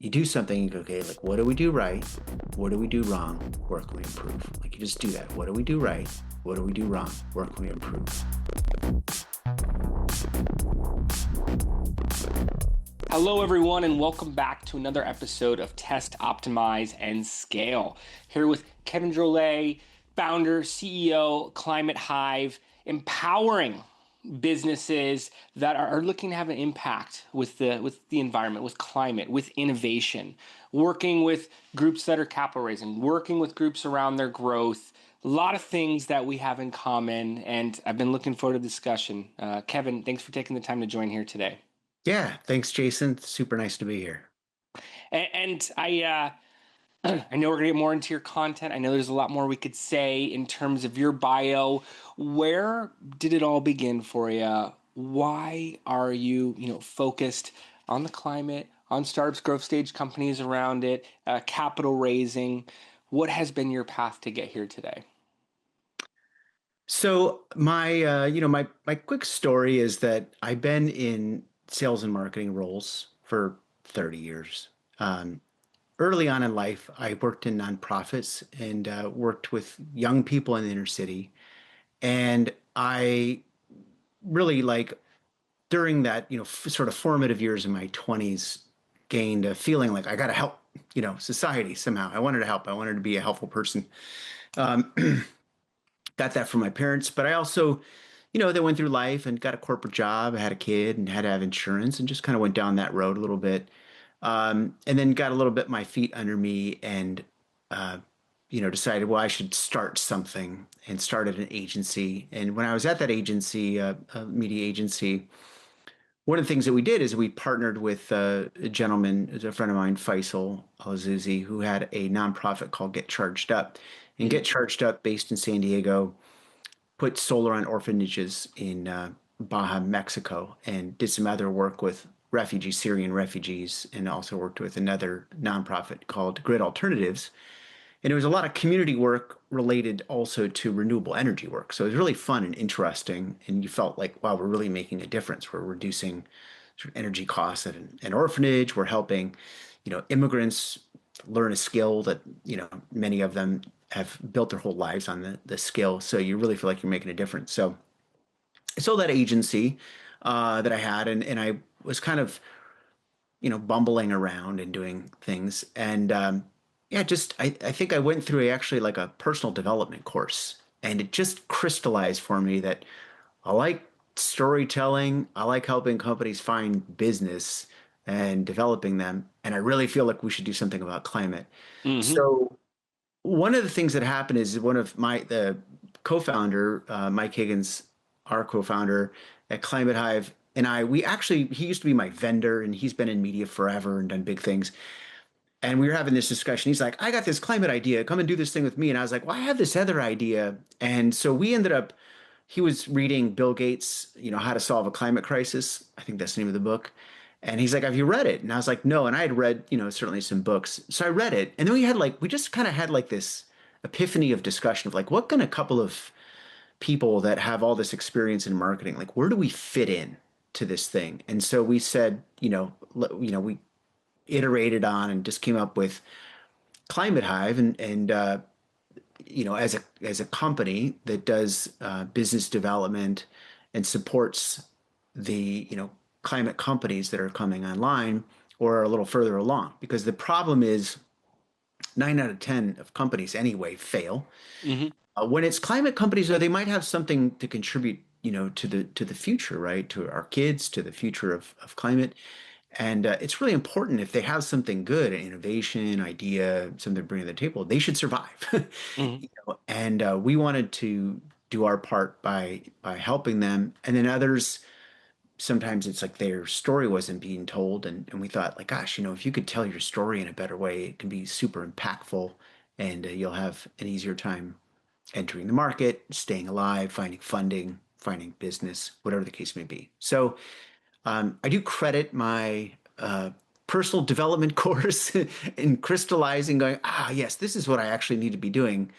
you do something, you go, okay, like, what do we do right? What do we do wrong? Where can we improve? Like, you just do that. What do we do right? What do we do wrong? Where can we improve? Hello, everyone, and welcome back to another episode of Test, Optimize, and Scale. Here with Kevin Drolet, founder, CEO, Climate Hive, empowering businesses that are looking to have an impact with the environment, with climate, with innovation, working with groups that are capital raising, working with groups around their growth. A lot of things that we have in common, and I've been looking forward to the discussion. Kevin, thanks for taking the time to join here today. Yeah, thanks, Jason. Super nice to be here. And I know we're gonna get more into your content. I know there's a lot more we could say in terms of your bio. Where did it all begin for you? Why are you focused on the climate, on startups, growth stage companies around it, capital raising? What has been your path to get here today? So my quick story is that I've been in sales and marketing roles for 30 years. Um, Early on in life, I worked in nonprofits and worked with young people in the inner city. And I really during that, sort of formative years in my 20s, gained a feeling like I got to help, society somehow. I wanted to help. I wanted to be a helpful person. Um, got that from my parents, but I also, they went through life and got a corporate job, had a kid, and had to have insurance, and just kind of went down that road a little bit. And then got a little bit my feet under me and, decided, well, I should start something and started an agency. And when I was at that agency, a media agency, one of the things that we did is we partnered with a gentleman, a friend of mine, Faisal Al-Azuzi, who had a nonprofit called Get Charged Up. And Mhm. Get Charged Up, based in San Diego, put solar on orphanages in Baja, Mexico, and did some other work with Syrian refugees, and also worked with another nonprofit called Grid Alternatives. And it was a lot of community work related also to renewable energy work. So it was really fun and interesting. And you felt like, wow, we're really making a difference. We're reducing sort of energy costs at an orphanage. We're helping, immigrants learn a skill that, many of them have built their whole lives on the skill. So you really feel like you're making a difference. So I sold that agency that I had, and I was kind of bumbling around and doing things. And yeah, I think I went through actually like a personal development course, and it just crystallized for me that I like storytelling. I like helping companies find business and developing them. And I really feel like we should do something about climate. Mhm. So one of the things that happened is one of the co-founder, Mike Higgins, our co-founder at Climate Hive, and he used to be my vendor, and he's been in media forever and done big things. And we were having this discussion. He's like, I got this climate idea. Come and do this thing with me. And I was like, well, I have this other idea. And so we ended up, he was reading Bill Gates, How to Solve a Climate Crisis. I think that's the name of the book. And he's like, have you read it? And I was like, no. And I had read, certainly some books. So I read it. And then we just kind of had like this epiphany of discussion of like, what can a couple of people that have all this experience in marketing, like, where do we fit in to this thing? And so we said, we iterated on and just came up with Climate Hive, and as a company that does business development and supports the climate companies that are coming online or are a little further along. Because the problem is 9 out of 10 of companies anyway fail. Mhm. When it's climate companies, though, they might have something to contribute, to the future, right? To our kids, to the future of climate. And it's really important if they have something good, an innovation, idea, something to bring to the table, they should survive. Mhm. And we wanted to do our part by helping them. And then others, sometimes it's like their story wasn't being told. And we thought, like, gosh, if you could tell your story in a better way, it can be super impactful, and you'll have an easier time entering the market, staying alive, finding funding, finding business, whatever the case may be. So I do credit my personal development course in crystallizing, going, yes, this is what I actually need to be doing.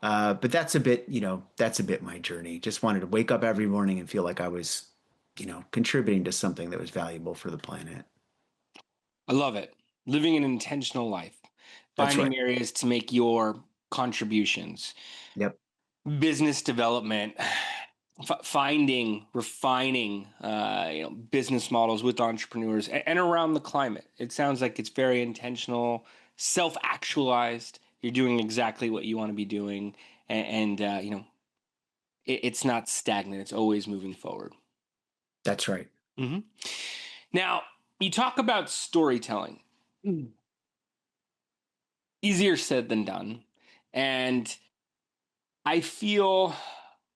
But that's a bit my journey. Just wanted to wake up every morning and feel like I was contributing to something that was valuable for the planet. I love it. living an intentional life, That's right. finding areas to make your contributions, Yep. business development, finding, refining, business models with entrepreneurs and around the climate. It sounds like it's very intentional, self-actualized. You're doing exactly what you want to be doing, it's not stagnant. It's always moving forward. That's right. Hmm. Now, you talk about storytelling. Easier said than done. And I feel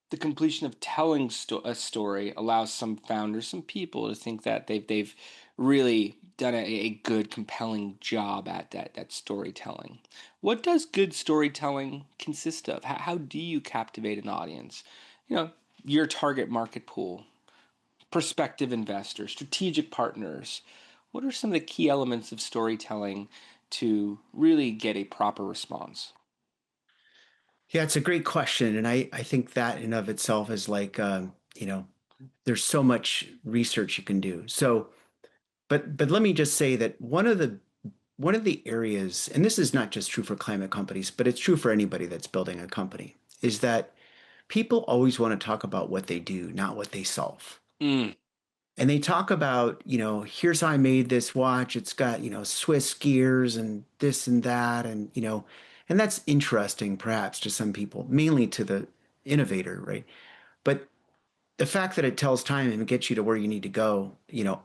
the completion of telling a story allows some founders, some people to think that they've really done a good, compelling job at that storytelling. What does good storytelling consist of? How do you captivate an audience? You know, your target market pool, prospective investors, strategic partners. What are some of the key elements of storytelling to really get a proper response? Yeah, it's a great question. And I think that in of itself is like, there's so much research you can do. So, but let me just say that one of the areas, and this is not just true for climate companies, but it's true for anybody that's building a company, is that people always want to talk about what they do, not what they solve. Mm, And they talk about, here's how I made this watch. It's got, Swiss gears and this and that. And that's interesting perhaps to some people, mainly to the innovator, right? But the fact that it tells time and gets you to where you need to go,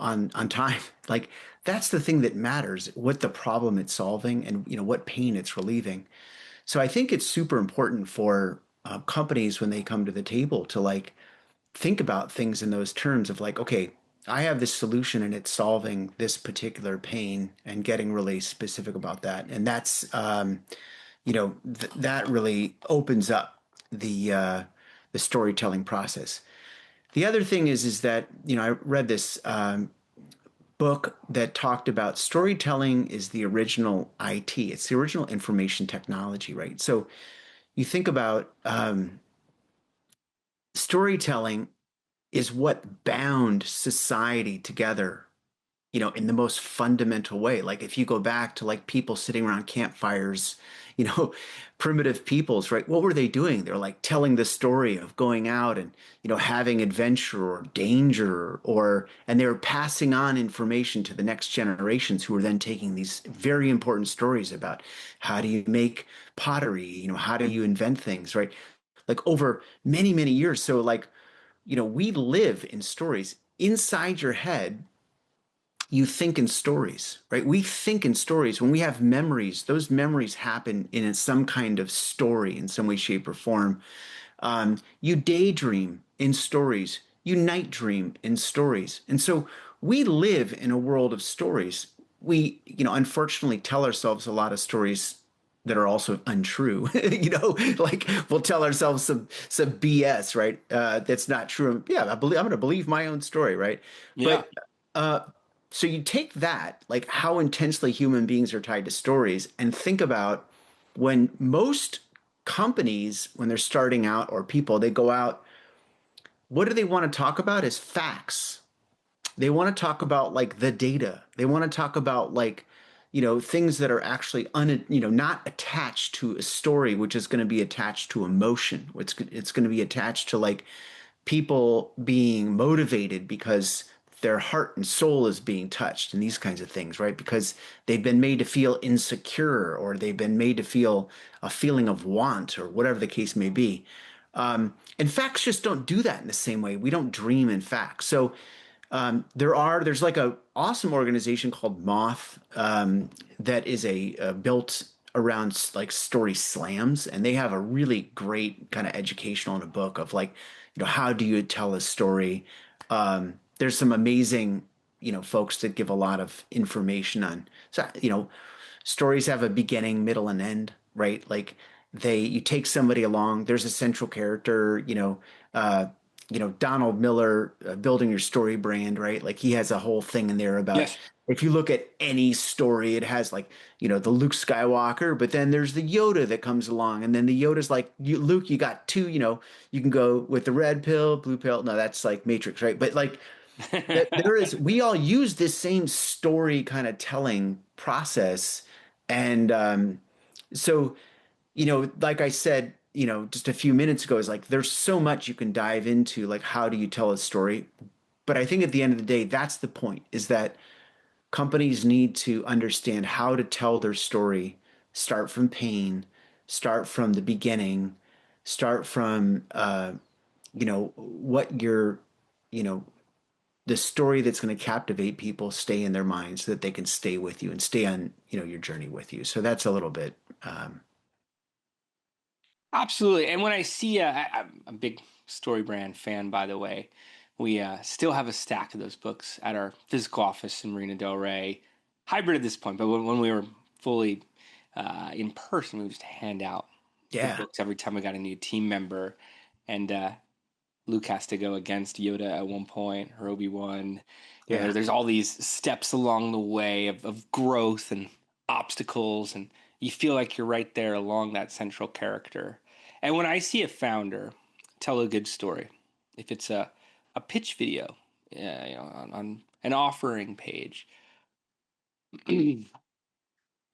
on time, like that's the thing that matters, what the problem it's solving and, what pain it's relieving. So I think it's super important for companies when they come to the table to like think about things in those terms of like, okay, I have this solution and it's solving this particular pain and getting really specific about that. And that's, that really opens up the storytelling process. The other thing is that, I read this book that talked about storytelling is the original IT. It's the original information technology, right? So you think about storytelling is what bound society together, in the most fundamental way. Like if you go back to like people sitting around campfires, you know, primitive peoples, right? What were they doing? They're like telling the story of going out and, having adventure or danger and they were passing on information to the next generations who were then taking these very important stories about how do you make pottery, how do you invent things, right? Like over many, many years. So like, we live in stories inside your head. You think in stories, right? We think in stories. When we have memories, those memories happen in some kind of story in some way, shape, or form. You daydream in stories. You night dream in stories. And so we live in a world of stories. We, unfortunately tell ourselves a lot of stories that are also untrue. Like we'll tell ourselves some BS, right? That's not true. Yeah, I'm going to believe my own story, right? yeah. But uh, so you take that, like how intensely human beings are tied to stories, and think about when most companies, when they're starting out, or people, they go out, what do they want to talk about is facts. They want to talk about like the data. They want to talk about like, things that are actually not attached to a story, which is going to be attached to emotion. It's going to be attached to like people being motivated because their heart and soul is being touched and these kinds of things, right? Because they've been made to feel insecure or they've been made to feel a feeling of want or whatever the case may be. And facts just don't do that in the same way. We don't dream in facts. So there's like a awesome organization called Moth that is built around like story slams, and they have a really great kind of educational in a book of like, how do you tell a story? There's some amazing, folks that give a lot of information on. So, stories have a beginning, middle, and end, right? Like you take somebody along. There's a central character, Donald Miller, building your story brand, right? Like he has a whole thing in there about Yes. if you look at any story, it has like, the Luke Skywalker, but then there's the Yoda that comes along. And then the Yoda's like, Luke, you got two, you can go with the red pill, blue pill. No, that's like Matrix, right? But like, that there is, we all use this same story kind of telling process. And so, like I said, just a few minutes ago, is like there's so much you can dive into, like how do you tell a story? But I think at the end of the day, that's the point, is that companies need to understand how to tell their story, start from pain, start from the beginning, start from, what you're, you know, the story that's going to captivate people, stay in their minds so that they can stay with you and stay on, your journey with you. So that's a little bit, Absolutely. And when I see, I'm a big Story Brand fan, by the way. We still have a stack of those books at our physical office in Marina Del Rey, hybrid at this point. But when we were fully in person, we would just hand out the yeah, books every time we got a new team member. And Luke has to go against Yoda at one point, or Obi-Wan. yeah, There's all these steps along the way of growth and obstacles, and you feel like you're right there along that central character. And when I see a founder tell a good story, if it's a pitch video, on an offering page,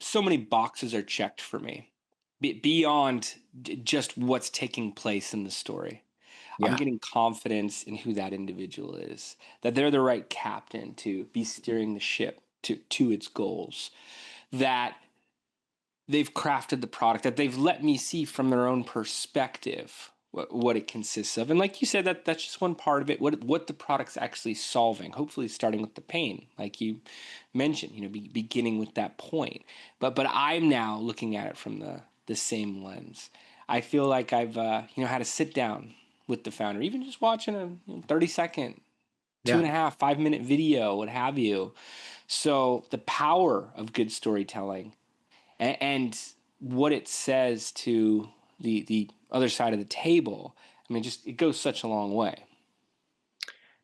so many boxes are checked for me beyond just what's taking place in the story. I'm yeah. getting confidence in who that individual is, that they're the right captain to be steering the ship to its goals, that they've crafted the product, that they've let me see from their own perspective what it consists of. And like you said, that's just one part of it, what the product's actually solving, hopefully starting with the pain, like you mentioned, beginning with that point. But I'm now looking at it from the same lens. I feel like I've had to sit down with the founder, even just watching a 30-second, two Yeah. and a half, 5-minute video, what have you. So the power of good storytelling and what it says to the other side of the table. I mean, just it goes such a long way.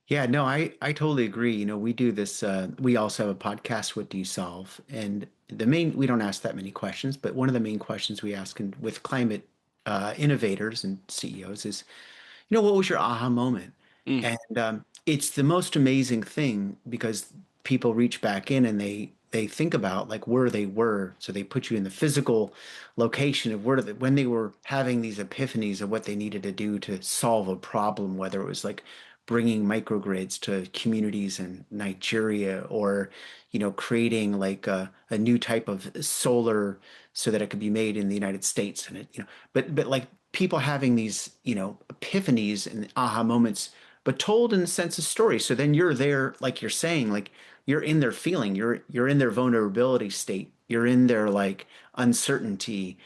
Yeah, no, I totally agree. We do this, we also have a podcast, What Do You Solve? And we don't ask that many questions, but one of the main questions we ask with climate innovators and CEOs is, what was your aha moment? Mm, And it's the most amazing thing because people reach back in and they think about like where they were. So they put you in the physical location of when they were having these epiphanies of what they needed to do to solve a problem, whether it was like bringing microgrids to communities in Nigeria, or creating like a new type of solar so that it could be made in the United States. And but like people having these epiphanies and aha moments, but told in the sense of story. So then you're there, like you're saying, like you're in their feeling, you're in their vulnerability state, you're in their like uncertainty,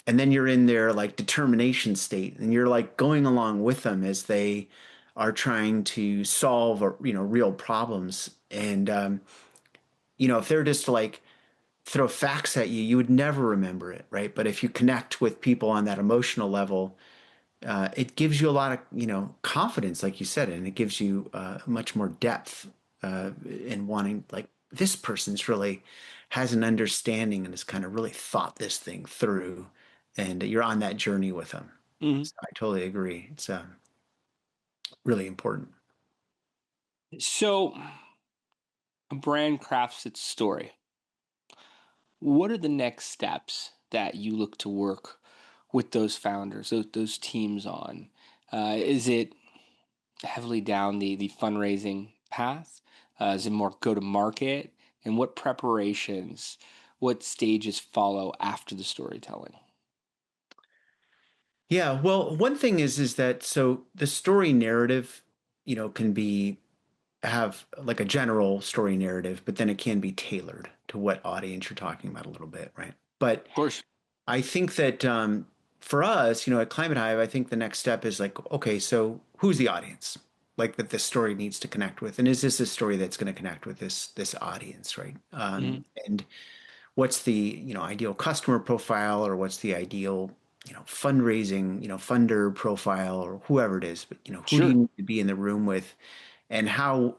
and then you're in their like determination state, and you're like going along with them as they are trying to solve real problems. And if they're just like throw facts at you, you would never remember it, right? But if you connect with people on that emotional level, it gives you a lot of confidence, like you said, and it gives you much more depth in wanting, like, this person's really has an understanding and has kind of really thought this thing through, and you're on that journey with them. mm. So I totally agree. It's really important. So a brand crafts its story. What are the next steps that you look to work with those founders, those teams on? Is it heavily down the fundraising path? Is it more go to market? And what preparations, what stages follow after the storytelling? Yeah, well, one thing is that so the story narrative, can be have like a general story narrative, but then it can be tailored to what audience you're talking about a little bit, right? But Of course. I think that for us, at Climate Hive, I think the next step is like, okay, so who's the audience? Like that this story needs to connect with, and is this a story that's going to connect with this audience, right? Hmm. And what's the ideal customer profile, or what's the ideal fundraising funder profile, or whoever it is, but who do you Sure. need to be in the room with, and how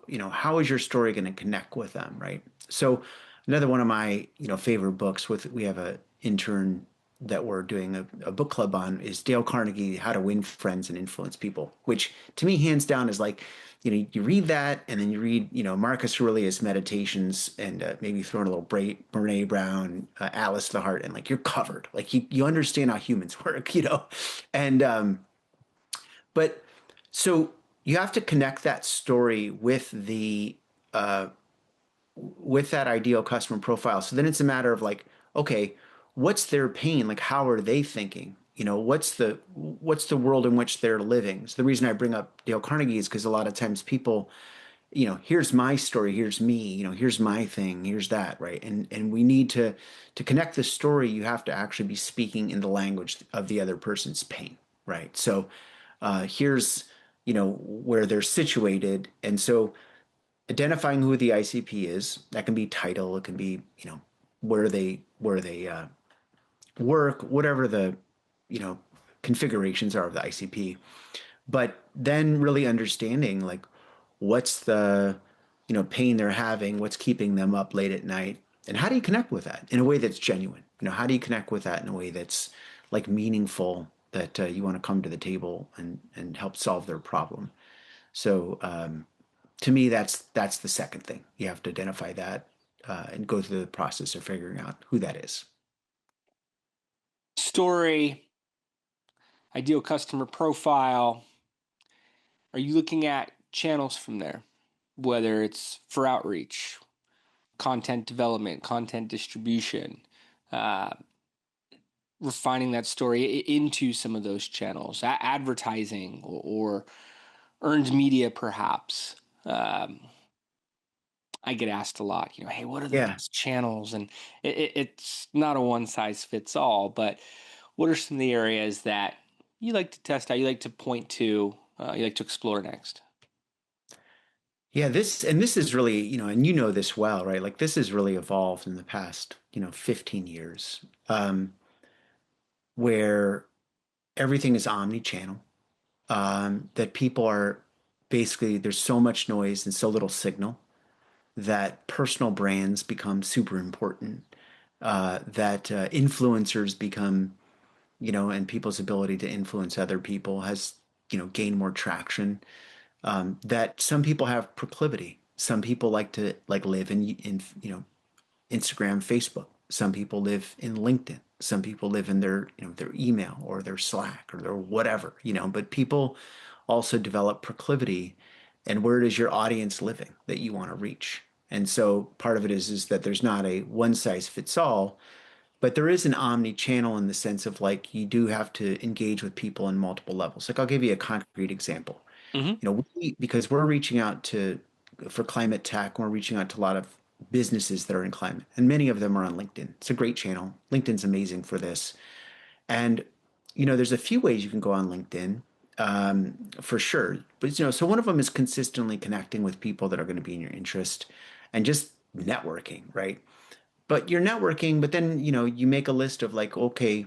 is your story going to connect with them, right? So another one of my favorite books, with we have a intern that we're doing a book club on is Dale Carnegie, How to Win Friends and Influence People, which to me, hands down, is like, you read that and then you read, Marcus Aurelius Meditations and maybe throw in a little Brene Brown, Atlas of the Heart, and like you're covered. Like you understand how humans work. And but so you have to connect that story with that ideal customer profile. So then it's a matter of like, okay, what's their pain? Like, how are they thinking? What's the world in which they're living? So the reason I bring up Dale Carnegie is because a lot of times people, here's my story, here's me, here's my thing, here's that, right? And we need to connect the story. You have to actually be speaking in the language of the other person's pain, right? So here's where they're situated, and so identifying who the ICP is. That can be title, it can be, where they work, whatever the, you know, configurations are of the ICP. But then really understanding like what's the, pain they're having, what's keeping them up late at night, and how do you connect with that in a way that's genuine? How do you connect with that in a way that's like meaningful, that you want to come to the table and help solve their problem? So to me, that's the second thing. You have to identify that and go through the process of figuring out who that is. Story, ideal customer profile. Are you looking at channels from there, whether it's for outreach, content development, content distribution, uh, refining that story into some of those channels, advertising or earned media, perhaps? I get asked a lot, hey, what are the Yeah. best channels? And it's not a one size fits all, but what are some of the areas that you like to test out, you like to point to, you like to explore next? Yeah, this is really, and this well, right? Like this has really evolved in the past, 15 years, where everything is omni-channel, that people are basically, there's so much noise and so little signal that personal brands become super important, that influencers become, and people's ability to influence other people has, gained more traction. That some people have proclivity. Some people like to like live in Instagram, Facebook. Some people live in LinkedIn. Some people live in their email or their Slack or their whatever. But people also develop proclivity, and where is your audience living that you want to reach? And so part of it is that there's not a one size fits all, but there is an omni-channel in the sense of like you do have to engage with people on multiple levels. Like I'll give you a concrete example. Mm-hmm. Because we're reaching out for climate tech, we're reaching out to a lot of businesses that are in climate, and many of them are on LinkedIn. It's a great channel. LinkedIn's amazing for this. And, there's a few ways you can go on LinkedIn, for sure. But, so one of them is consistently connecting with people that are going to be in your interest and just networking, right? But you're networking, but then, you make a list of like, okay,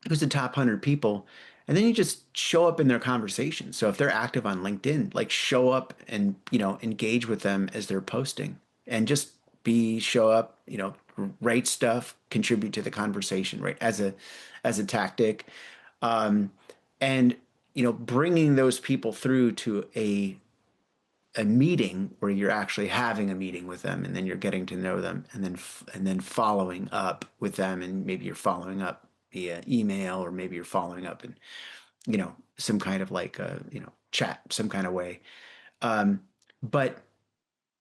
who's the top 100 people, and then you just show up in their conversation. So if they're active on LinkedIn, like show up and engage with them as they're posting, and just show up, write stuff, contribute to the conversation, right, as a tactic. um and bringing those people through to a meeting where you're actually having a meeting with them, and then you're getting to know them, and then following up with them, and maybe you're following up via email, or maybe you're following up in some kind of like chat, some kind of way. But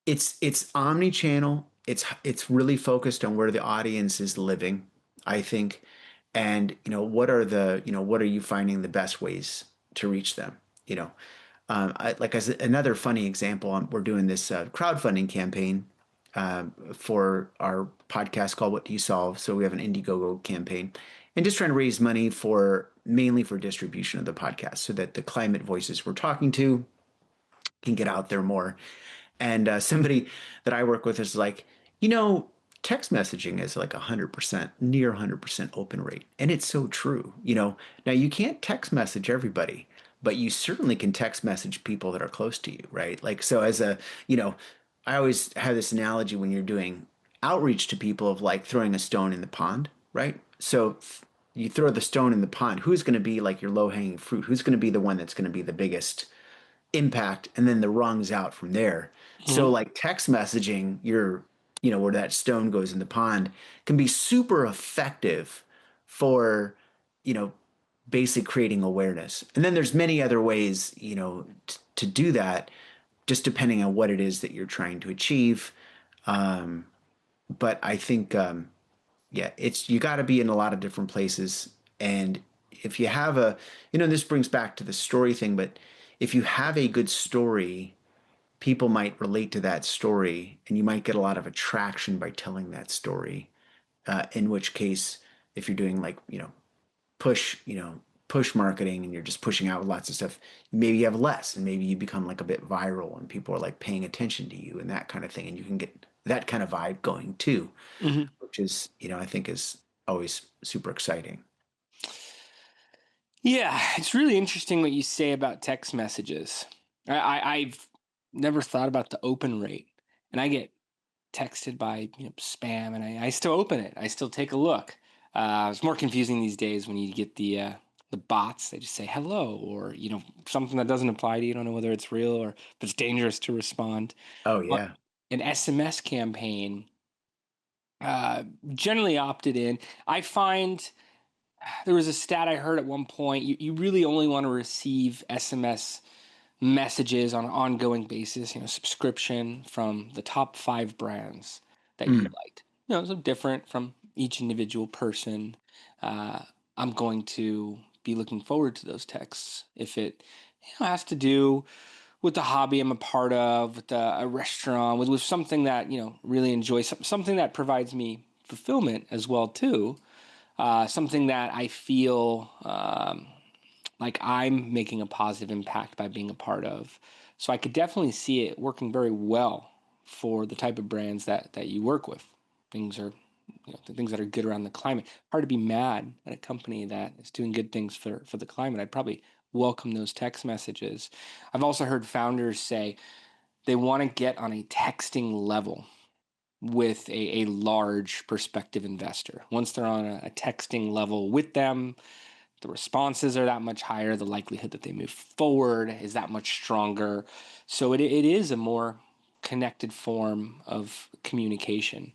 it's omni-channel. It's really focused on where the audience is living, I think. And what are you finding the best ways to reach them? you know as another funny example, we're doing this crowdfunding campaign for our podcast called What Do You Solve? So we have an Indiegogo campaign, and just trying to raise money for mainly for distribution of the podcast, so that the climate voices we're talking to can get out there more. And somebody that I work with is like, you know, text messaging is like 100%, near 100% open rate. And it's so true. Now you can't text message everybody, but you certainly can text message people that are close to you, right? Like, so I always have this analogy when you're doing outreach to people of like throwing a stone in the pond, right? So you throw the stone in the pond, who's going to be like your low hanging fruit? Who's going to be the one that's going to be the biggest impact? And then the rungs out from there. So Mhm. like text messaging, where that stone goes in the pond can be super effective for, you know, basically creating awareness. And then there's many other ways, to do that, just depending on what it is that you're trying to achieve. Um, but I think, yeah, it's you got to be in a lot of different places. And if you have this brings back to the story thing, but if you have a good story, people might relate to that story and you might get a lot of attraction by telling that story. In which case, if you're doing like, push, push marketing and you're just pushing out lots of stuff, maybe you have less and maybe you become like a bit viral and people are like paying attention to you and that kind of thing. And you can get that kind of vibe going too, Mhm. which is, I think is always super exciting. Yeah, it's really interesting what you say about text messages. I've never thought about the open rate, and I get texted by spam, and I still open it. I still take a look. It's more confusing these days when you get the bots. They just say hello, or something that doesn't apply to you. You don't know whether it's real or if it's dangerous to respond. Oh But yeah. an SMS campaign, uh, generally opted in. I find there was a stat I heard at one point. You really only want to receive SMS messages on an ongoing basis, subscription from the top 5 brands that you Mm. liked. So different from each individual person. Uh, I'm going to be looking forward to those texts if it has to do with the hobby I'm a part of, with a restaurant, with something that really enjoy, something that provides me fulfillment as well too. Something that I feel like I'm making a positive impact by being a part of. So I could definitely see it working very well for the type of brands that you work with. Things are, the things that are good around the climate. Hard to be mad at a company that is doing good things for the climate. I'd probably welcome those text messages. I've also heard founders say they want to get on a texting level with a large prospective investor. Once they're on a texting level with them, the responses are that much higher. The likelihood that they move forward is that much stronger. So it is a more connected form of communication.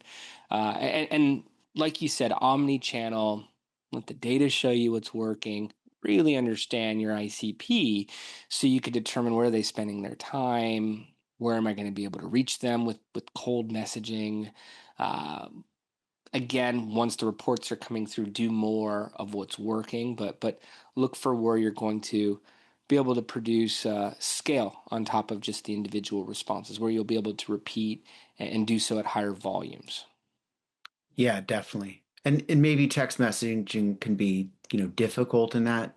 And like you said, omni-channel, let the data show you what's working, really understand your ICP so you could determine where are they spending their time, where am I going to be able to reach them with cold messaging. Uh, Again, once the reports are coming through, do more of what's working, but look for where you're going to be able to produce scale on top of just the individual responses, where you'll be able to repeat and do so at higher volumes. Yeah, definitely. And maybe text messaging can be, difficult in that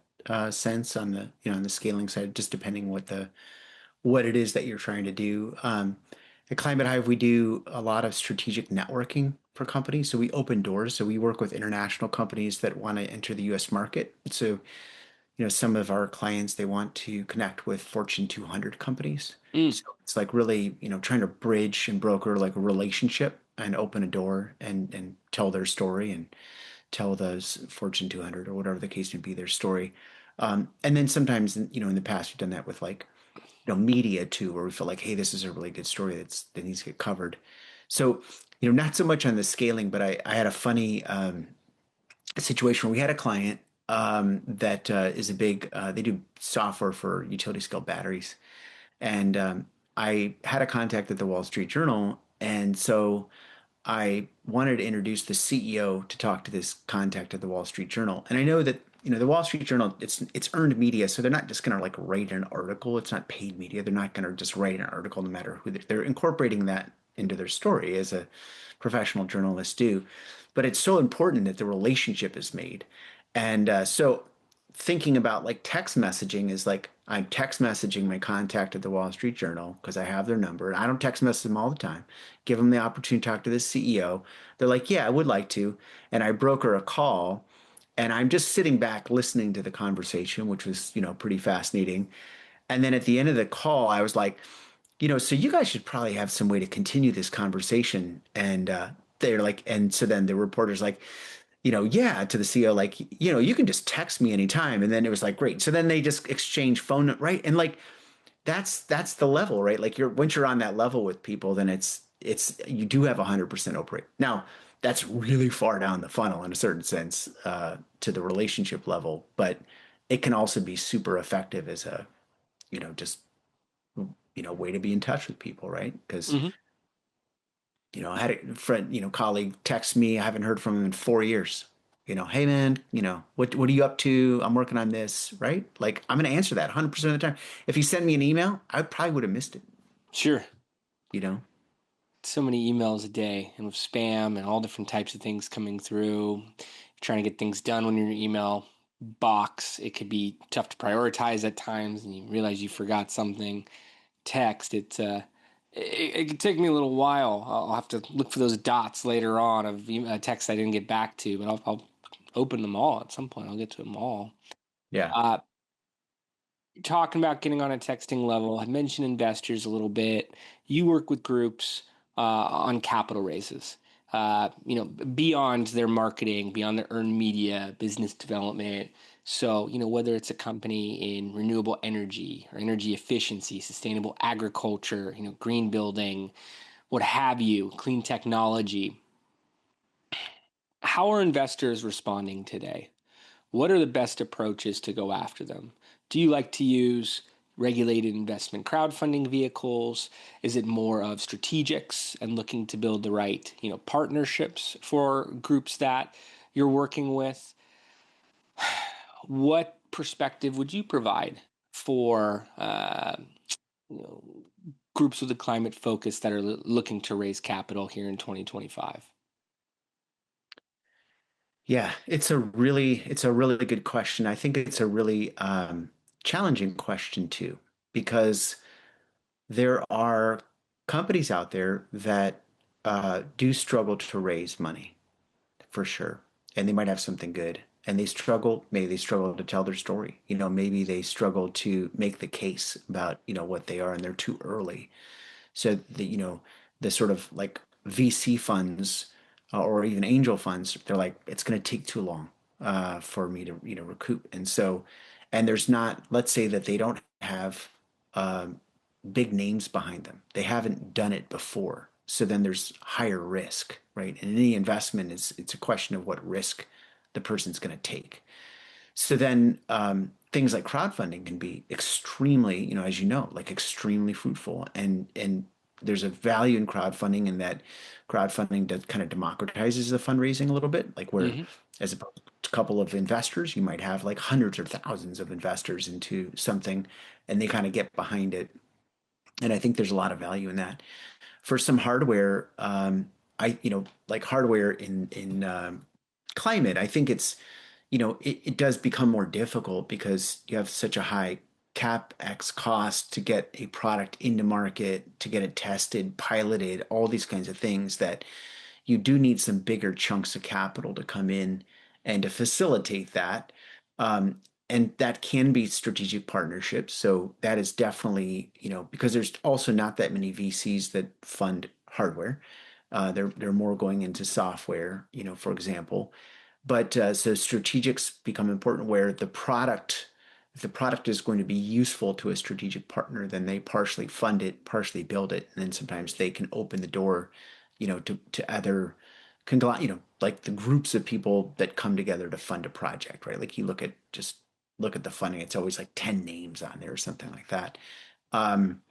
sense on the, on the scaling side, just depending what it is that you're trying to do. At Climate Hive, we do a lot of strategic networking for companies. So we open doors. So we work with international companies that want to enter the US market. So, some of our clients, they want to connect with Fortune 200 companies. Mm. So it's like really, trying to bridge and broker like a relationship and open a door and tell their story and tell those Fortune 200 or whatever the case may be, their story. And then sometimes, in the past, we've done that with like, media too, where we feel like, hey, this is a really good story that needs to get covered. So, not so much on the scaling, but I had a funny situation where we had a client that is a big, they do software for utility scale batteries. And I had a contact at the Wall Street Journal. And so I wanted to introduce the CEO to talk to this contact at the Wall Street Journal. And I know that, the Wall Street Journal, it's earned media, so they're not just going to like write an article. It's not paid media. They're not going to just write an article no matter who they're incorporating that into their story as a professional journalists do. But it's so important that the relationship is made. And so thinking about like text messaging is like I'm text messaging my contact at the Wall Street Journal because I have their number. I don't text message them all the time. Give them the opportunity to talk to the CEO. They're like, yeah, I would like to. And I broker a call and I'm just sitting back listening to the conversation, which was, pretty fascinating. And then at the end of the call, I was like, so you guys should probably have some way to continue this conversation. And they're like, and so then the reporter's like, yeah, to the CEO, like, you can just text me anytime. And then it was like, great. So then they just exchange phone, right? And like, that's the level, right? Like once you're on that level with people, then you do have 100% open rate. Now, that's really far down the funnel in a certain sense, to the relationship level, but it can also be super effective as a, just, way to be in touch with people, right? Because Hmm. I had a friend, colleague text me. I haven't heard from him in 4 years. Hey man, what are you up to? I'm working on this, right? Like I'm gonna answer that 100% of the time. If he sent me an email, I probably would have missed it, Sure. you know? So many emails a day and with spam and all different types of things coming through, trying to get things done when you're in your email box. It could be tough to prioritize at times and you realize you forgot something. Text, it could take me a little while. I'll have to look for those dots later on of text I didn't get back to, but I'll open them all at some point. I'll get to them all. Yeah. Uh, Talking about getting on a texting level, I mentioned investors a little bit. You work with groups on capital raises. Beyond their marketing, beyond their earned media, business development. So, whether it's a company in renewable energy or energy efficiency, sustainable agriculture, green building, what have you, clean technology. How are investors responding today? What are the best approaches to go after them? Do you like to use regulated investment crowdfunding vehicles? Is it more of strategics and looking to build the right, partnerships for groups that you're working with? What perspective would you provide for you know, groups with a climate focus that are looking to raise capital here in 2025? Yeah, it's a really good question. I think it's a really challenging question too, because there are companies out there that do struggle to raise money for sure. And they might have something good. And maybe they struggle to tell their story. Maybe they struggle to make the case about, what they are and they're too early. So the sort of like VC funds, or even angel funds, they're like, it's going to take too long for me to, recoup. And there's not, let's say that they don't have um, big names behind them. They haven't done it before. So then there's higher risk, right? And any investment it's a question of what risk the person's going to take. So then things like crowdfunding can be extremely, as like extremely fruitful. And there's a value in crowdfunding in that crowdfunding does kind of democratizes the fundraising a little bit, like where Mm-hmm. as opposed to a couple of investors, you might have like hundreds or thousands of investors into something and they kind of get behind it. And I think there's a lot of value in that. For some hardware, like hardware in climate, I think it does become more difficult because you have such a high CapEx cost to get a product into market, to get it tested, piloted, all these kinds of things that you do need some bigger chunks of capital to come in and to facilitate that. Um, and that can be strategic partnerships. So that is definitely, because there's also not that many VCs that fund hardware. They're more going into software, for example. But so strategics become important where if the product is going to be useful to a strategic partner, then they partially fund it, partially build it, and then sometimes they can open the door, to other like the groups of people that come together to fund a project, right? Like look at the funding, it's always like 10 names on there or something like that. Um,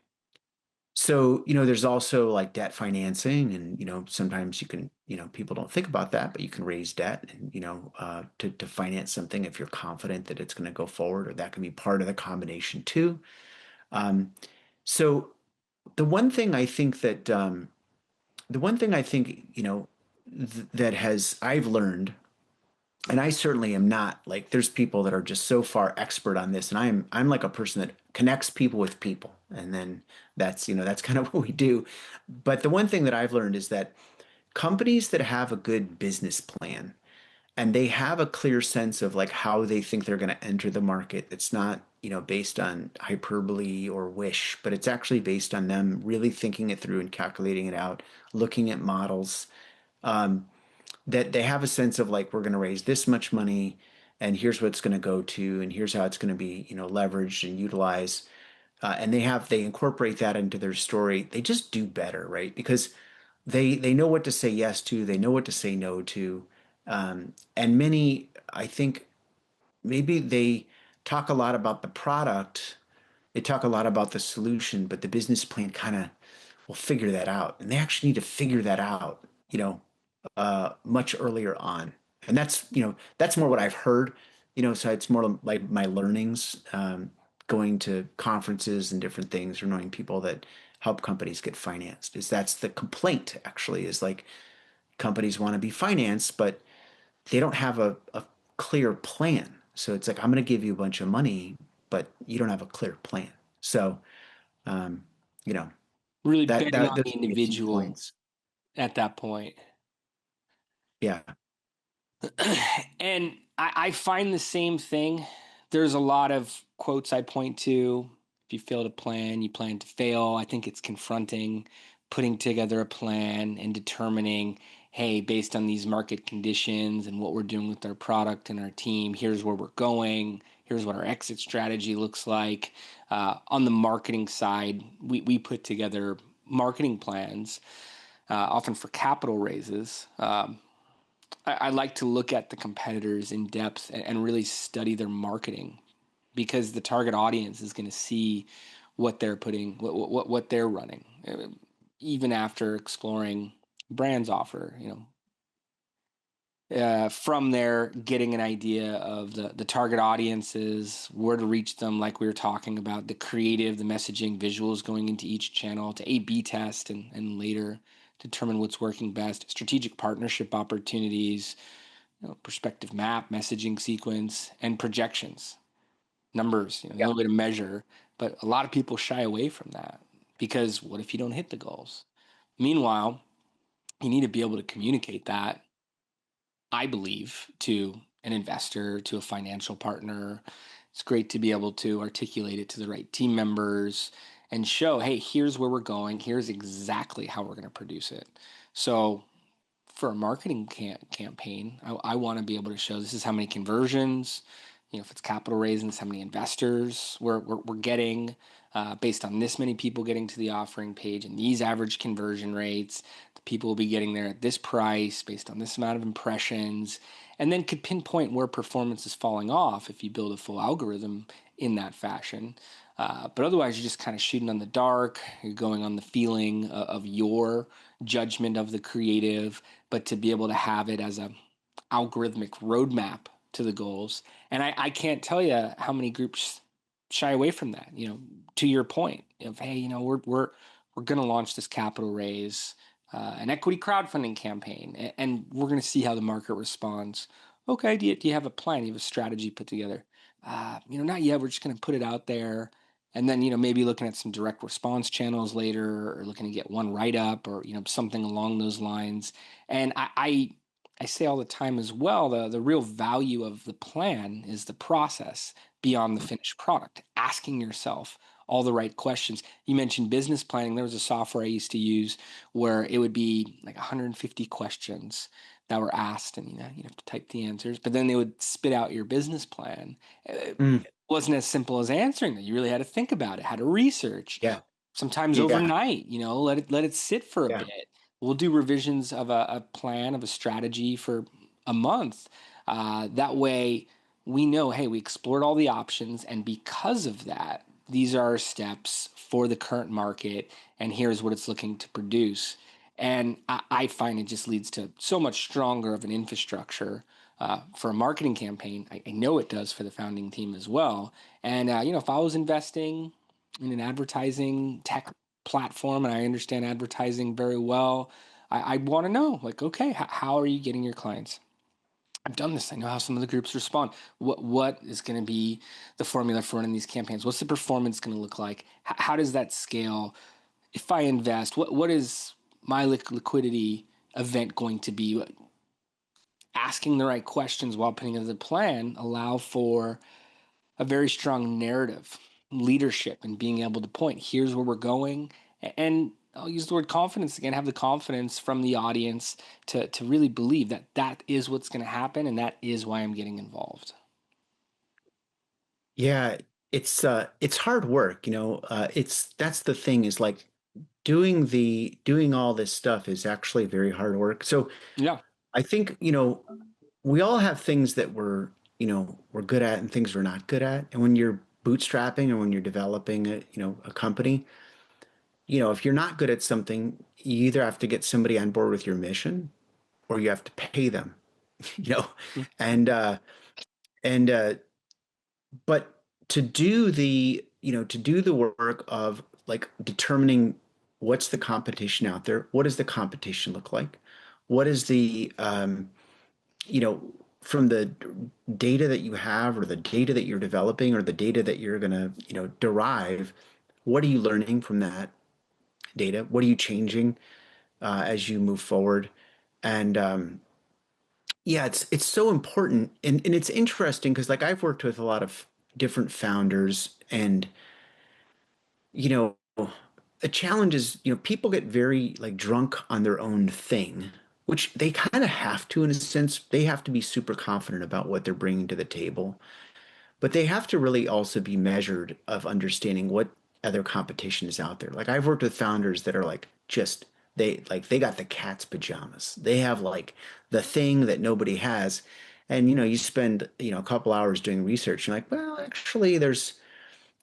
so, there's also like debt financing and, sometimes you can, people don't think about that, but you can raise debt and, to finance something if you're confident that it's going to go forward, or that can be part of the combination too. Um, so the one thing I think that, the one thing I think, that I've learned, and I certainly am not like, there's people that are just so far expert on this, and I'm like a person that connects people with people, and then that's kind of what we do. But the one thing that I've learned is that companies that have a good business plan and they have a clear sense of like how they think they're going to enter the market, it's not based on hyperbole or wish, but it's actually based on them really thinking it through and calculating it out, looking at models. Um, that they have a sense of like, we're going to raise this much money and here's what it's going to go to and here's how it's going to be, leveraged and utilized. And they incorporate that into their story. They just do better, right? Because they know what to say yes to, they know what to say no to. And many, I think, maybe they talk a lot about the product, they talk a lot about the solution, but the business plan kind of will figure that out. And they actually need to figure that out, much earlier on. And that's more what I've heard, so it's more like my learnings, going to conferences and different things or knowing people that help companies get financed is that's the complaint actually is like companies want to be financed, but they don't have a clear plan. So it's like, I'm going to give you a bunch of money, but you don't have a clear plan. So, um, you know, Really that, betting that, on those the would be a few individual points. at that point. Yeah. And I find the same thing. There's a lot of quotes I point to. If you fail to plan, you plan to fail. I think it's confronting, putting together a plan and determining, hey, based on these market conditions and what we're doing with our product and our team, here's where we're going. Here's what our exit strategy looks like. On the marketing side, we put together marketing plans, often for capital raises. I like to look at the competitors in depth and really study their marketing because the target audience is going to see what they're putting, what they're running, even after exploring brands offer. From there, getting an idea of the target audiences, where to reach them, like we were talking about, the creative, the messaging, visuals going into each channel to A/B test and later determine what's working best, strategic partnership opportunities, perspective map, messaging sequence, and projections, numbers, the Yeah. only way to measure. But a lot of people shy away from that because what if you don't hit the goals? Meanwhile, you need to be able to communicate that, I believe, to an investor, to a financial partner. It's great to be able to articulate it to the right team members and show, hey, here's where we're going. Here's exactly how we're going to produce it. So for a marketing campaign, I want to be able to show this is how many conversions, if it's capital raising, this is how many investors we're getting, based on this many people getting to the offering page and these average conversion rates. The people will be getting there at this price based on this amount of impressions, and then could pinpoint where performance is falling off if you build a full algorithm in that fashion. But otherwise, you're just kind of shooting on the dark. You're going on the feeling of your judgment of the creative, but to be able to have it as a algorithmic roadmap to the goals. And I can't tell you how many groups shy away from that. To your point of, hey, we're going to launch this capital raise, an equity crowdfunding campaign, and we're going to see how the market responds. Okay, do you have a plan? Do you have a strategy put together? Not yet. We're just going to put it out there. And then, maybe looking at some direct response channels later, or looking to get one write up, or something along those lines. And I say all the time as well, the real value of the plan is the process beyond the finished product, asking yourself all the right questions. You mentioned business planning. There was a software I used to use where it would be like 150 questions that were asked, and you'd have to type the answers, but then they would spit out your business plan. It Mm, wasn't as simple as answering that. You really had to think about it, had to research, yeah. sometimes Yeah. overnight, let it sit for a Yeah. bit. We'll do revisions of a plan, of a strategy for a month. That way we know, hey, we explored all the options. And because of that, these are our steps for the current market. And here's what it's looking to produce. And I find it just leads to so much stronger of an infrastructure for a marketing campaign. I know it does for the founding team as well. And, if I was investing in an advertising tech platform and I understand advertising very well, I want to know, like, okay, how are you getting your clients? I've done this. I know how some of the groups respond. What is going to be the formula for running these campaigns? What's the performance going to look like? How does that scale? If I invest, what is my liquidity event going to be? Asking the right questions while putting together the plan allow for a very strong narrative, leadership, and being able to point, here's where we're going. And I'll use the word confidence again, have the confidence from the audience to really believe that that is what's going to happen and that is why I'm getting involved. Yeah, it's hard work, you know. It's that's the thing is like doing all this stuff is actually very hard work. So Yeah. I think, you know, we all have things that we're good at and things we're not good at. And when you're bootstrapping or when you're developing a company, if you're not good at something, you either have to get somebody on board with your mission or you have to pay them, you know. And and but to do the work of like determining what's the competition out there, what does the competition look like? What is you know, from the data that you have or the data that you're developing or the data that you're going to, derive, what are you learning from that data? What are you changing as you move forward? And yeah, it's so important. And it's interesting because like I've worked with a lot of different founders and, you know, a challenge is, people get very like drunk on their own thing, which they kind of have to in a sense. They have to be super confident about what they're bringing to the table. But they have to really also be measured of understanding what other competition is out there. Like I've worked with founders that are like just they got the cat's pajamas. They have like the thing that nobody has. And you spend, a couple hours doing research. You're like, well, actually there's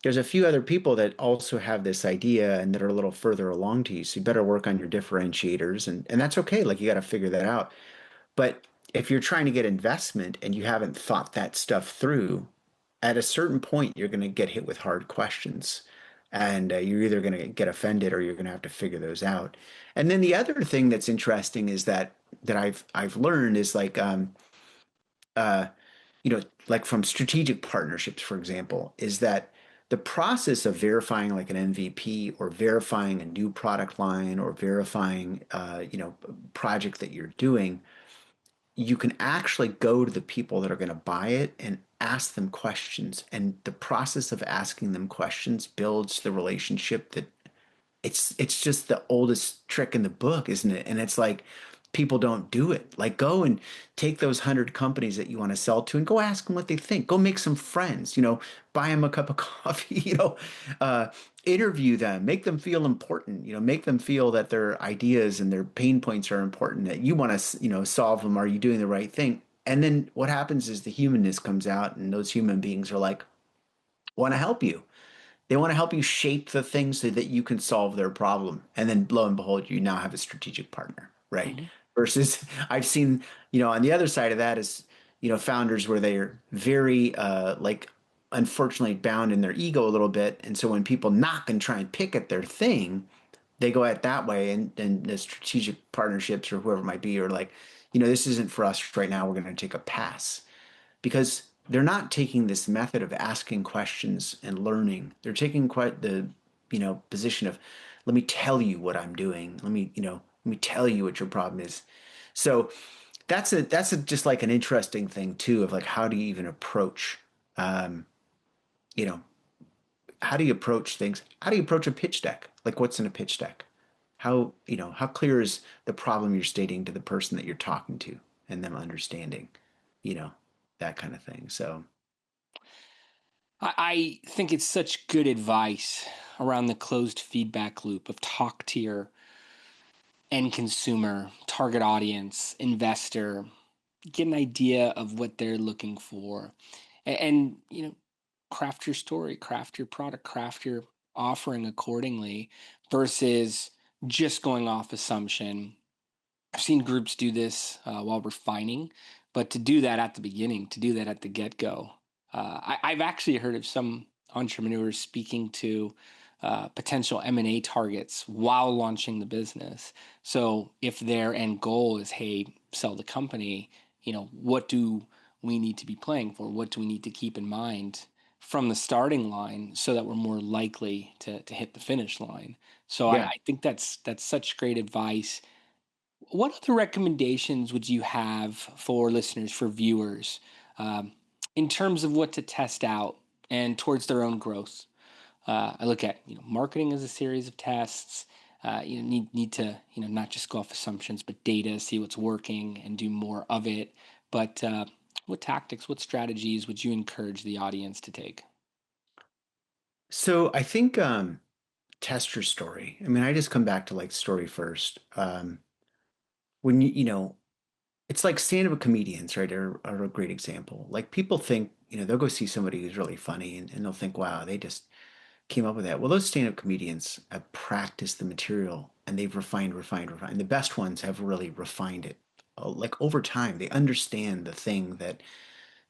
a few other people that also have this idea and that are a little further along to you. So you better work on your differentiators and that's okay. Like you got to figure that out. But if you're trying to get investment and you haven't thought that stuff through, at a certain point, you're going to get hit with hard questions. And you're either going to get offended or you're going to have to figure those out. And then the other thing that's interesting is that I've learned is like uh, like from strategic partnerships, for example, is that the process of verifying like an MVP or verifying a new product line or verifying project that you're doing, you can actually go to the people that are going to buy it and ask them questions. And the process of asking them questions builds the relationship that it's just the oldest trick in the book, isn't it? And it's like people don't do it. Like go and take those 100 companies that you want to sell to and go ask them what they think. Go make some friends, buy them a cup of coffee, uh, interview them, make them feel important, make them feel that their ideas and their pain points are important, that you want to, solve them. Are you doing the right thing? And then what happens is the humanness comes out and those human beings are like, want to help you. They want to help you shape the things so that you can solve their problem. And then lo and behold, you now have a strategic partner, right? Mm-hmm. Versus I've seen, on the other side of that is, founders where they're very like unfortunately bound in their ego a little bit. And so when people knock and try and pick at their thing, they go at it that way. And the strategic partnerships or whoever it might be are like, this isn't for us right now. We're going to take a pass because they're not taking this method of asking questions and learning. They're taking quite the, position of, let me tell you what I'm doing. Let me tell you what your problem is. So just like an interesting thing too of like how do you even approach, um, you know, how do you approach things? How do you approach a pitch deck? Like what's in a pitch deck? How clear is the problem you're stating to the person that you're talking to and them understanding, you know, that kind of thing. So I think it's such good advice around the closed feedback loop of talk to your end consumer, target audience, investor, get an idea of what they're looking for, and craft your story, craft your product, craft your offering accordingly, versus just going off assumption. I've seen groups do this while refining, but to do that at the beginning, to do that at the get go, I've actually heard of some entrepreneurs speaking to potential M&A targets while launching the business. So if their end goal is, hey, sell the company, what do we need to be playing for? What do we need to keep in mind from the starting line so that we're more likely to hit the finish line? So I, yeah. I think that's such great advice. What other recommendations would you have for listeners, for viewers, um, in terms of what to test out and towards their own growth? I look at marketing as a series of tests, need to not just go off assumptions, but data, see what's working, and do more of it. But what tactics, what strategies would you encourage the audience to take? So I think test your story. I mean, I just come back to like story first. When it's like stand-up comedians, right, are a great example. Like people think, they'll go see somebody who's really funny and they'll think, wow, they just came up with that. Well, those stand-up comedians have practiced the material and they've refined, refined, refined. The best ones have really refined it. Like over time, they understand the thing that,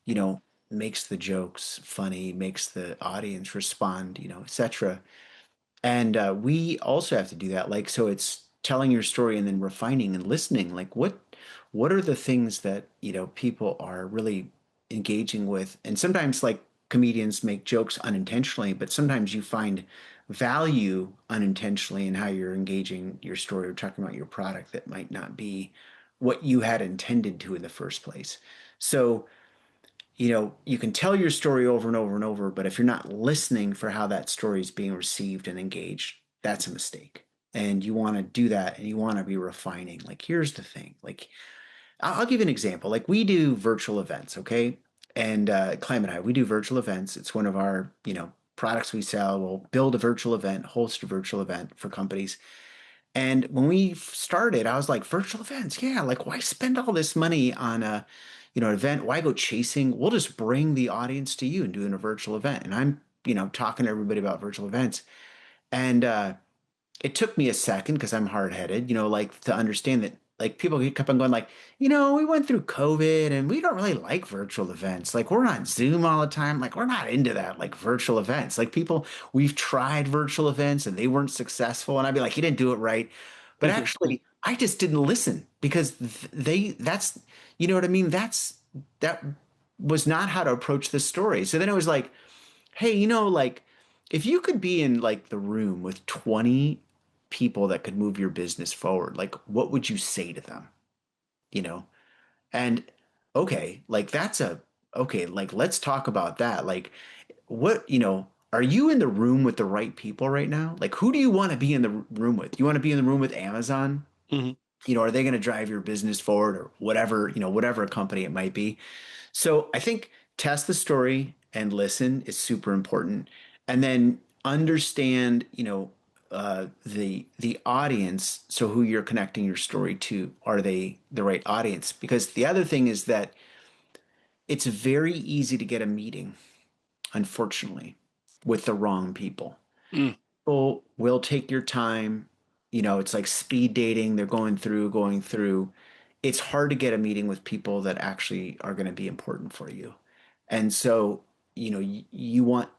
you know, makes the jokes funny, makes the audience respond, etc. And we also have to do that. Like, so it's telling your story and then refining and listening. Like, what are the things that, people are really engaging with? And sometimes, like, comedians make jokes unintentionally, but sometimes you find value unintentionally in how you're engaging your story or talking about your product that might not be what you had intended to in the first place. So, you can tell your story over and over and over, but if you're not listening for how that story is being received and engaged, that's a mistake. And you want to do that and you want to be refining. Like, here's the thing. Like, I'll give you an example. Like, we do virtual events, okay? And Climate Hive, we do virtual events. It's one of our, products we sell. We'll build a virtual event, host a virtual event for companies. And when we started, I was like, virtual events, yeah, like why spend all this money on a, an event? Why go chasing? We'll just bring the audience to you and doing a virtual event. And I'm, talking to everybody about virtual events. And it took me a second because I'm hard headed, like to understand that like people kept on going like, we went through COVID and we don't really like virtual events. Like we're on Zoom all the time. Like we're not into that, like virtual events. Like people, we've tried virtual events and they weren't successful. And I'd be like, you didn't do it right. But actually, I just didn't listen because that's, you know what I mean? That was not how to approach this story. So then it was like, hey, like if you could be in like the room with 20 people that could move your business forward, like what would you say to them? You know? And okay, like okay, like let's talk about that. Like what, are you in the room with the right people right now? Like who do you want to be in the room with? You want to be in the room with Amazon? Mhm. Are they going to drive your business forward or whatever, whatever company it might be? So I think test the story and listen is super important. And then understand, the audience. So who you're connecting your story to, are they the right audience? Because the other thing is that it's very easy to get a meeting, unfortunately, with the wrong people. Mm. People will take your time. It's like speed dating. They're going through. It's hard to get a meeting with people that actually are going to be important for you. And so, you want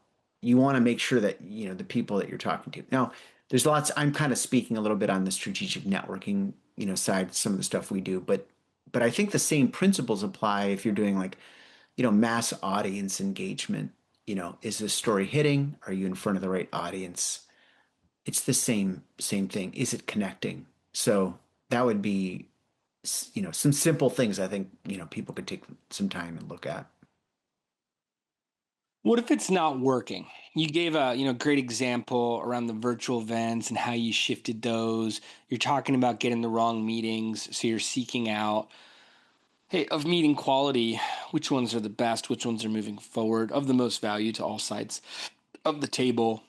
to make sure that, the people that you're talking to. Now, there's lots, I'm kind of speaking a little bit on the strategic networking, side, some of the stuff we do, but I think the same principles apply if you're doing like, mass audience engagement. Is this story hitting? Are you in front of the right audience? It's the same thing. Is it connecting? So that would be, some simple things I think, people could take some time and look at. What if it's not working? You gave a great example around the virtual events and how you shifted those. You're talking about getting the wrong meetings, so you're seeking out, hey, of meeting quality, which ones are the best, which ones are moving forward, of the most value to all sides of the table.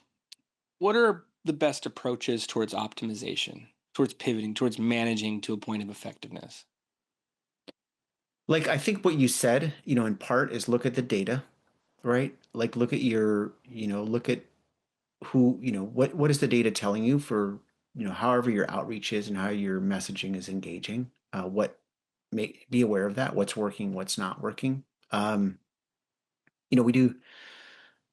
What are the best approaches towards optimization, towards pivoting, towards managing to a point of effectiveness? Like I think what you said, in part is look at the data, right? Like look at look at who, what is the data telling you for, however your outreach is and how your messaging is engaging. What may be aware of that, what's working, what's not working. We do,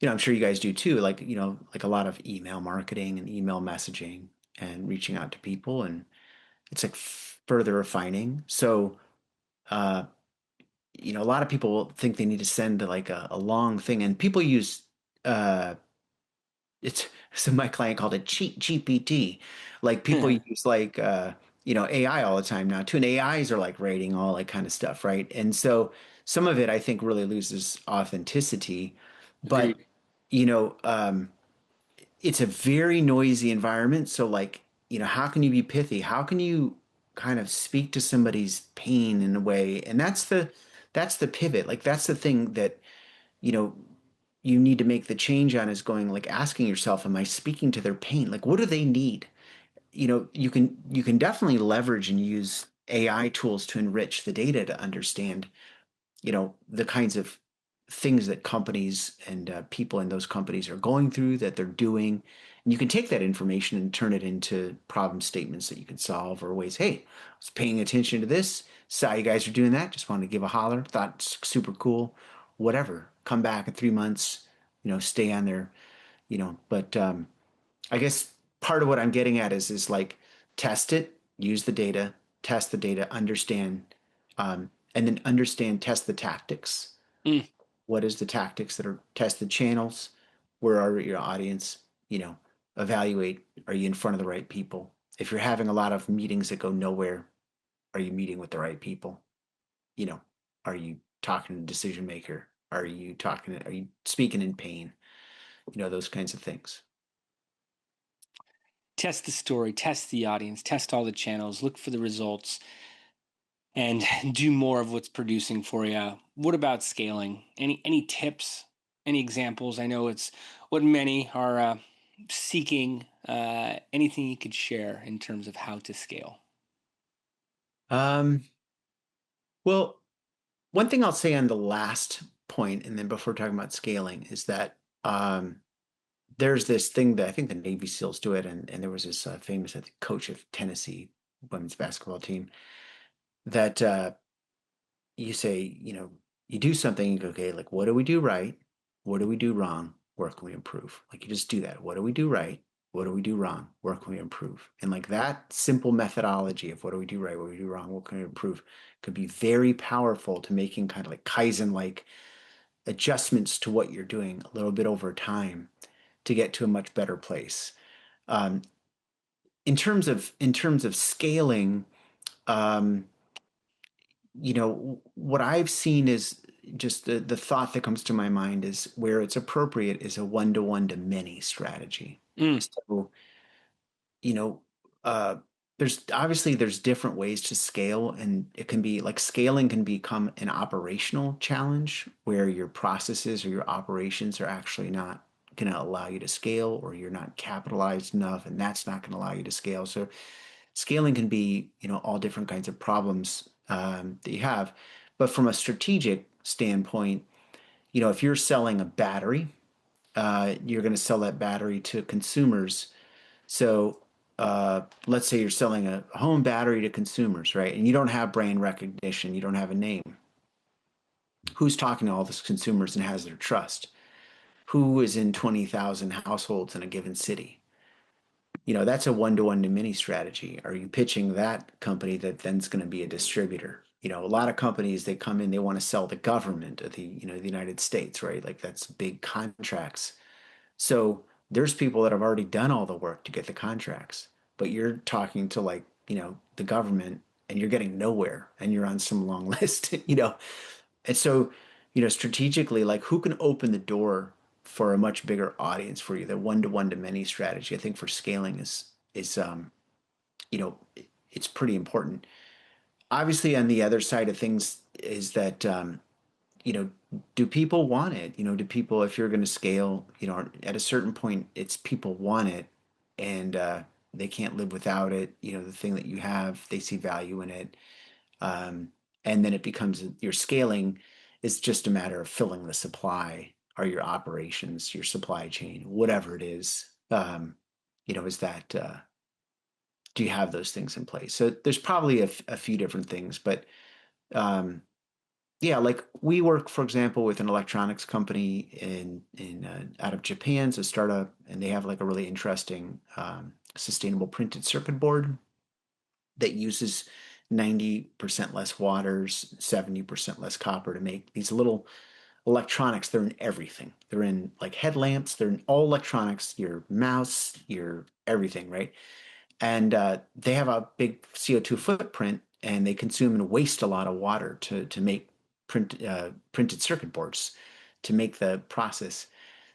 I'm sure you guys do too, like, like a lot of email marketing and email messaging and reaching out to people and it's like further refining. So, uh, a lot of people think they need to send like a long thing and people use, uh, it's so my client called it cheat GPT. Like people use like AI all the time now too. And AIs are like rating all that kind of stuff, right? And so some of it I think really loses authenticity. But Agreed. it's a very noisy environment. So like how can you be pithy? How can you kind of speak to somebody's pain in a way? And that's the pivot. Like that's the thing that, you know, you need to make the change on is going like asking yourself, am I speaking to their pain? Like what do they need? You can definitely leverage and use AI tools to enrich the data to understand the kinds of things that companies and people in those companies are going through that they're doing. And you can take that information and turn it into problem statements that you can solve or ways. Hey, I was paying attention to this, saw you guys are doing that, just wanted to give a holler, thought it's super cool, whatever. Come back in 3 months, stay on there, but I guess part of what I'm getting at is like test it, use the data, test the data, understand, and then understand, test the tactics. Mm. What is the tactics that are test the channels? Where are your audience? You know, evaluate, are you in front of the right people? If you're having a lot of meetings that go nowhere, are you meeting with the right people? You know, are you talking to the decision maker? Are you speaking in pain? Those kinds of things. Test the story, test the audience, test all the channels, look for the results, and do more of what's producing for you. What about scaling? Any tips? Any examples? I know it's what many are seeking. Anything you could share in terms of how to scale? Um, well, one thing I'll say on the last point, and then before talking about scaling, is that there's this thing that I think the Navy SEALs do it, and there was this famous, I think, coach of Tennessee women's basketball team that you say, you do something, you go, okay, like, what do we do right? What do we do wrong? Where can we improve? Like, you just do that. What do we do right? What do we do wrong? Where can we improve? And like that simple methodology of what do we do right? What do we do wrong? What can we improve? Could be very powerful to making kind of like Kaizen like adjustments to what you're doing a little bit over time to get to a much better place. Um, in terms of scaling, um, what I've seen is just the thought that comes to my mind is where it's appropriate is a one to many strategy. Mm. So, you know, uh, there's different ways to scale, and it can be like scaling can become an operational challenge where your processes or your operations are actually not going to allow you to scale, or you're not capitalized enough, and that's not going to allow you to scale. So scaling can be, all different kinds of problems that you have. But from a strategic standpoint, if you're selling a battery, you're going to sell that battery to consumers. So let's say you're selling a home battery to consumers, right? And you don't have brand recognition, you don't have a name. Who's talking to all those consumers and has their trust? Who is in 20,000 households in a given city? That's a one to many strategy. Are you pitching that company that then's going to be a distributor? A lot of companies, they come in, they want to sell the government of the United States, right? Like that's big contracts. So there's people that have already done all the work to get the contracts, but you're talking to like, the government and you're getting nowhere and you're on some long list. And so, strategically, like who can open the door for a much bigger audience for you? The one to many strategy, I think for scaling is you know, it's pretty important. Obviously, on the other side of things is that you know, do people want it? Do people, if you're going to scale, at a certain point, it's people want it and they can't live without it. The thing that you have, they see value in it. Um, and then it becomes your scaling is just a matter of filling the supply or your operations, your supply chain, whatever it is. Is that do you have those things in place? So there's probably a few different things, but um, yeah, like we work, for example, with an electronics company in out of Japan, it's a startup, and they have like a really interesting sustainable printed circuit board that uses 90% less waters, 70% less copper to make these little electronics. They're in everything. They're in like headlamps, they're in all electronics, your mouse, your everything, right? And they have a big CO2 footprint, and they consume and waste a lot of water to make printed circuit boards to make the process.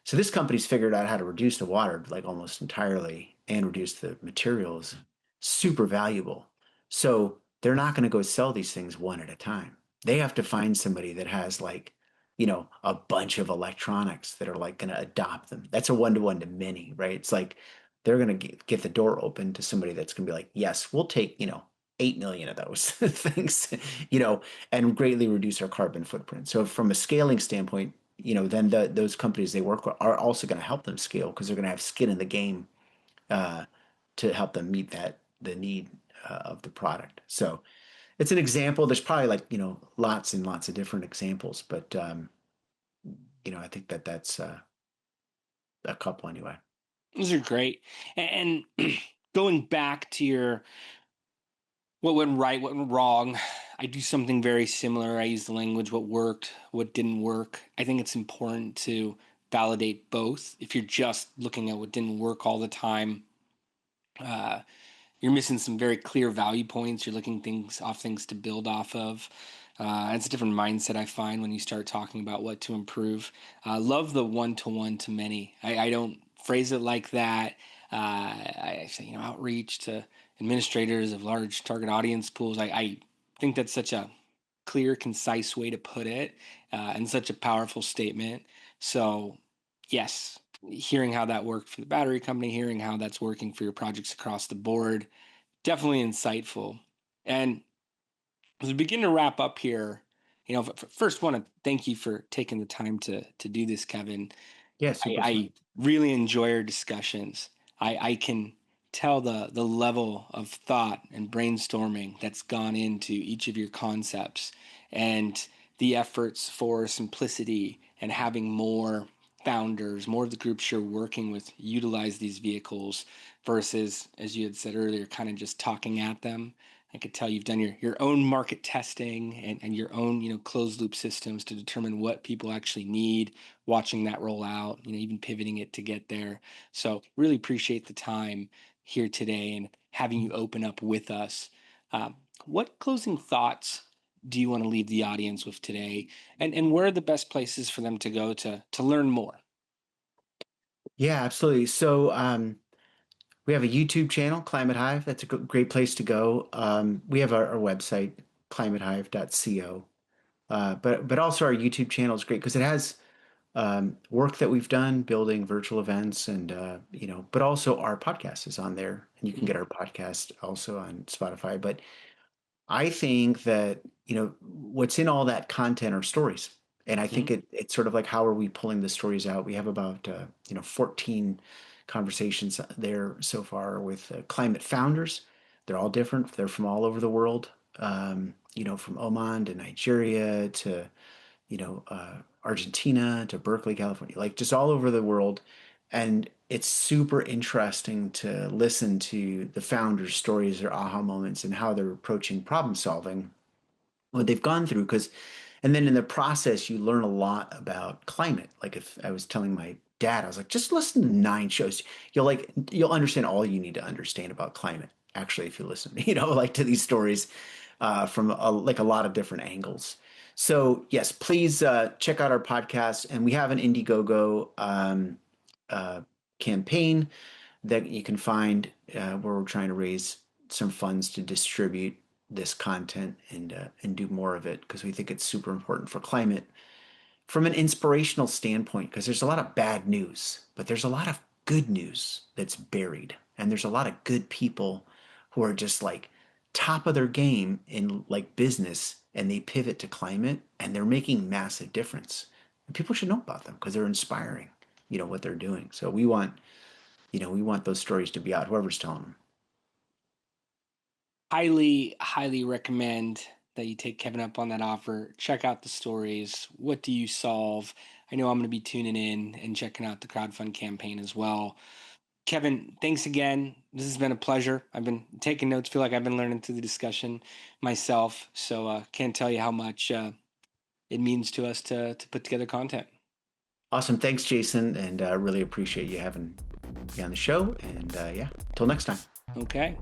So this company's figured out how to reduce the water like almost entirely, and reduce the materials, super valuable. So they're not going to go sell these things one at a time. They have to find somebody that has like, a bunch of electronics that are like going to adopt them. That's a one-to-one to many, right? It's like they're going to get the door open to somebody that's going to be like, yes, we'll take, 8 million of those things, and greatly reduce our carbon footprint. So from a scaling standpoint, then those companies they work with are also going to help them scale because they're going to have skin in the game uh, to help them meet the need of the product. So it's an example. There's probably like lots and lots of different examples, but I think that's a couple anyway. Those are great. And going back to your what went right, what went wrong, I do something very similar. I use the language what worked, what didn't work. I think it's important to validate both. If you're just looking at what didn't work all the time, uh, you're missing some very clear value points. You're looking things to build off of. It's a different mindset I find when you start talking about what to improve. Love the one to many. I don't phrase it like that. I say outreach to administrators of large target audience pools. I think that's such a clear, concise way to put it, and such a powerful statement. So, yes, hearing how that worked for the battery company, hearing how that's working for your projects across the board, definitely insightful. And as we begin to wrap up here, first want to thank you for taking the time to do this, Kevin. Yeah, I, super fun. I really enjoy our discussions. I can tell the level of thought and brainstorming that's gone into each of your concepts and the efforts for simplicity and having more founders, more of the groups you're working with utilize these vehicles versus, as you had said earlier, kind of just talking at them. I could tell you've done your own market testing and your own closed loop systems to determine what people actually need, watching that roll out, even pivoting it to get there. So really appreciate the time here today and having you open up with us. What closing thoughts do you want to leave the audience with today? And where are the best places for them to go to learn more? Yeah, absolutely. So we have a YouTube channel, Climate Hive. That's a great place to go. We have our website, climatehive.co. But also our YouTube channel is great because it has work that we've done building virtual events and but also our podcast is on there, and you can get our podcast also on Spotify. But I think that, what's in all that content are stories. And I think Mhm. it's sort of like, how are we pulling the stories out? We have about, 14 conversations there so far with climate founders. They're all different. They're from all over the world, from Oman to Nigeria to, Argentina to Berkeley, California, like just all over the world. And it's super interesting to listen to the founders' stories, their aha moments, and how they're approaching problem solving, what they've gone through. And then in the process, you learn a lot about climate. Like if I was telling my dad, I was like, just listen to 9 shows. You'll understand all you need to understand about climate. Actually, if you listen, like to these stories from like a lot of different angles. So yes, please check out our podcast, and we have an Indiegogo uh, campaign that you can find where we're trying to raise some funds to distribute this content and do more of it because we think it's super important for climate from an inspirational standpoint, because there's a lot of bad news, but there's a lot of good news that's buried. And there's a lot of good people who are just like top of their game in like business, and they pivot to climate and they're making massive difference. And people should know about them because they're inspiring, what they're doing. So we want those stories to be out, whoever's telling them. Highly, highly recommend that you take Kevin up on that offer. Check out the stories. What do you solve? I know I'm going to be tuning in and checking out the crowdfund campaign as well. Kevin, thanks again. This has been a pleasure. I've been taking notes, feel like I've been learning through the discussion myself. So can't tell you how much it means to us to put together content. Awesome. Thanks, Jason. And really appreciate you having me on the show. And yeah, till next time. Okay.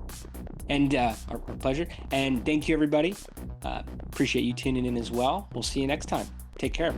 And our pleasure. And thank you, everybody. Appreciate you tuning in as well. We'll see you next time. Take care.